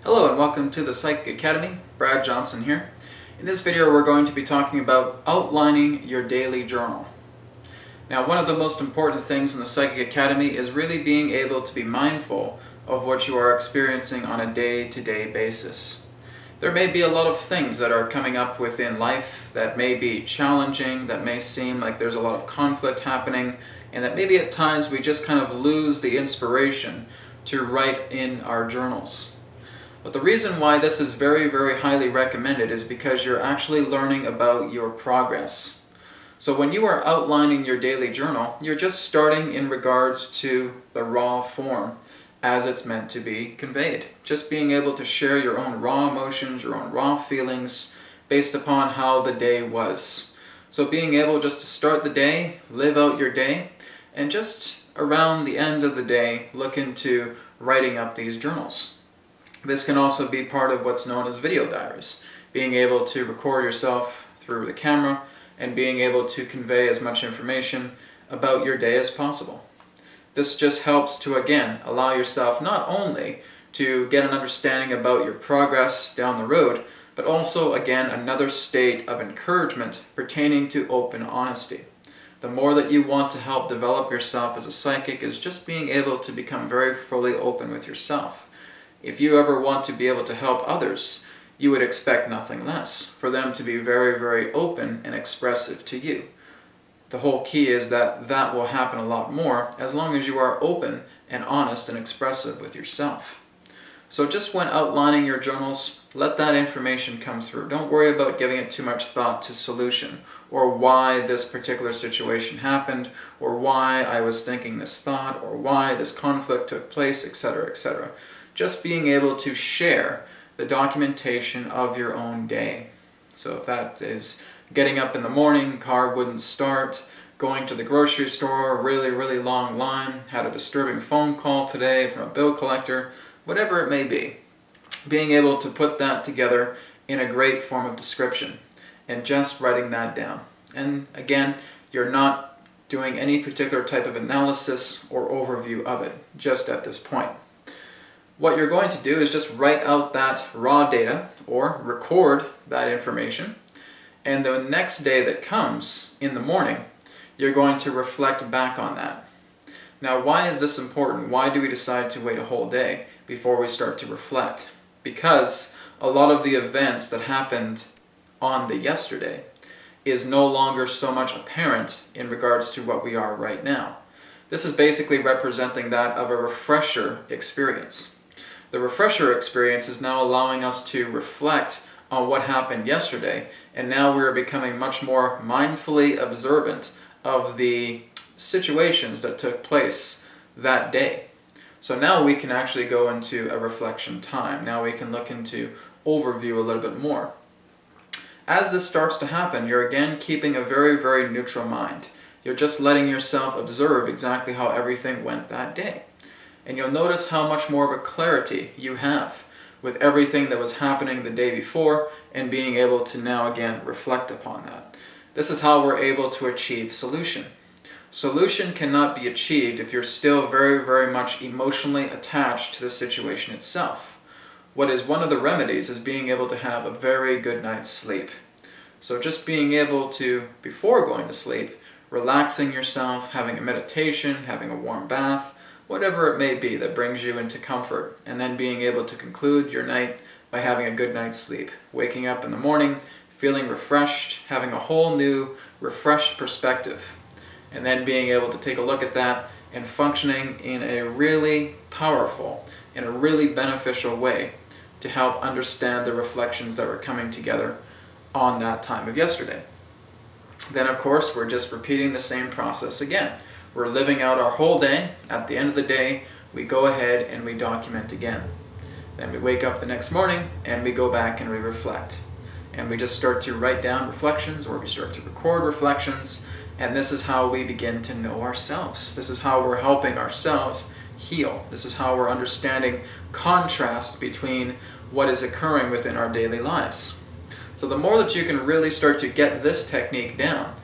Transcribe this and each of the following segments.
Hello and welcome to the Psychic Academy. Brad Johnson here. In this video we're going to be talking about outlining your daily journal. Now, one of the most important things in the Psychic Academy is really being able to be mindful of what you are experiencing on a day-to-day basis. There may be a lot of things that are coming up within life that may be challenging, that may seem like there's a lot of conflict happening, and that maybe at times we just kind of lose the inspiration to write in our journals. But the reason why this is very, very highly recommended is because you're actually learning about your progress. So when you are outlining your daily journal, you're just starting in regards to the raw form as it's meant to be conveyed. Just being able to share your own raw emotions, your own raw feelings based upon how the day was. So being able just to start the day, live out your day, and just around the end of the day, look into writing up these journals. This can also be part of what's known as video diaries, being able to record yourself through the camera and being able to convey as much information about your day as possible. This just helps to, again, allow yourself not only to get an understanding about your progress down the road, but also, again, another state of encouragement pertaining to open honesty. The more that you want to help develop yourself as a psychic is just being able to become very fully open with yourself. If you ever want to be able to help others, you would expect nothing less for them to be very, very open and expressive to you. The whole key is that that will happen a lot more as long as you are open and honest and expressive with yourself. So just when outlining your journals, let that information come through. Don't worry about giving it too much thought to solution or why this particular situation happened or why I was thinking this thought or why this conflict took place, etc., etc. Just being able to share the documentation of your own day. So if that is getting up in the morning, car wouldn't start, going to the grocery store, really long line, had a disturbing phone call today from a bill collector, whatever it may be, being able to put that together in a great form of description and just writing that down. And again, you're not doing any particular type of analysis or overview of it just at this point. What you're going to do is just write out that raw data or record that information, and the next day that comes in the morning, you're going to reflect back on that. Now, why is this important? Why do we decide to wait a whole day before we start to reflect? Because a lot of the events that happened on the yesterday is no longer so much apparent in regards to what we are right now. This is basically representing that of a refresher experience. The refresher experience is now allowing us to reflect on what happened yesterday, and now we're becoming much more mindfully observant of the situations that took place that day. So now we can actually go into a reflection time. Now we can look into overview a little bit more. As this starts to happen, you're again keeping a very, very neutral mind. You're just letting yourself observe exactly how everything went that day. And you'll notice how much more of a clarity you have with everything that was happening the day before and being able to now again reflect upon that. This is how we're able to achieve solution. Solution cannot be achieved if you're still very, very much emotionally attached to the situation itself. What is one of the remedies is being able to have a very good night's sleep. So just being able to, before going to sleep, relaxing yourself, having a meditation, having a warm bath, whatever it may be that brings you into comfort, and then being able to conclude your night by having a good night's sleep. Waking up in the morning, feeling refreshed, having a whole new, refreshed perspective, and then being able to take a look at that and functioning in a really powerful, in a really beneficial way to help understand the reflections that were coming together on that time of yesterday. Then, of course, we're just repeating the same process again. We're living out our whole day. At the end of the day, we go ahead and we document again. Then we wake up the next morning and we go back and we reflect. And we just start to write down reflections, or we start to record reflections, and this is how we begin to know ourselves. This is how we're helping ourselves heal. This is how we're understanding contrast between what is occurring within our daily lives. So the more that you can really start to get this technique down,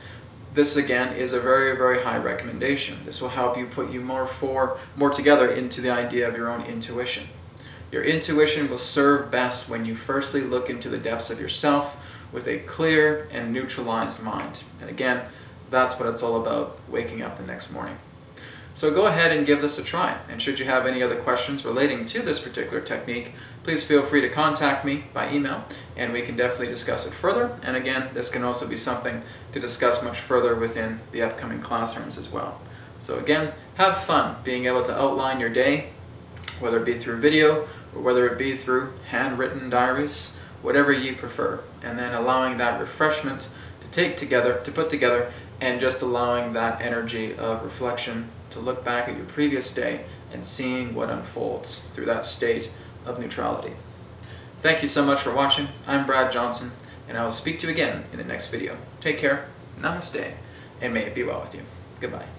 this again is a very, very high recommendation. This will help you put you more together into the idea of your own intuition. Your intuition will serve best when you firstly look into the depths of yourself with a clear and neutralized mind. And again, that's what it's all about, waking up the next morning. So go ahead and give this a try. And should you have any other questions relating to this particular technique, please feel free to contact me by email, and we can definitely discuss it further. And again, this can also be something to discuss much further within the upcoming classrooms as well. So again, have fun being able to outline your day, whether it be through video or whether it be through handwritten diaries, whatever you prefer. And then allowing that refreshment to put together, and just allowing that energy of reflection to look back at your previous day and seeing what unfolds through that state of neutrality. Thank you so much for watching. I'm Brad Johnson, and I will speak to you again in the next video. Take care, namaste, and may it be well with you. Goodbye.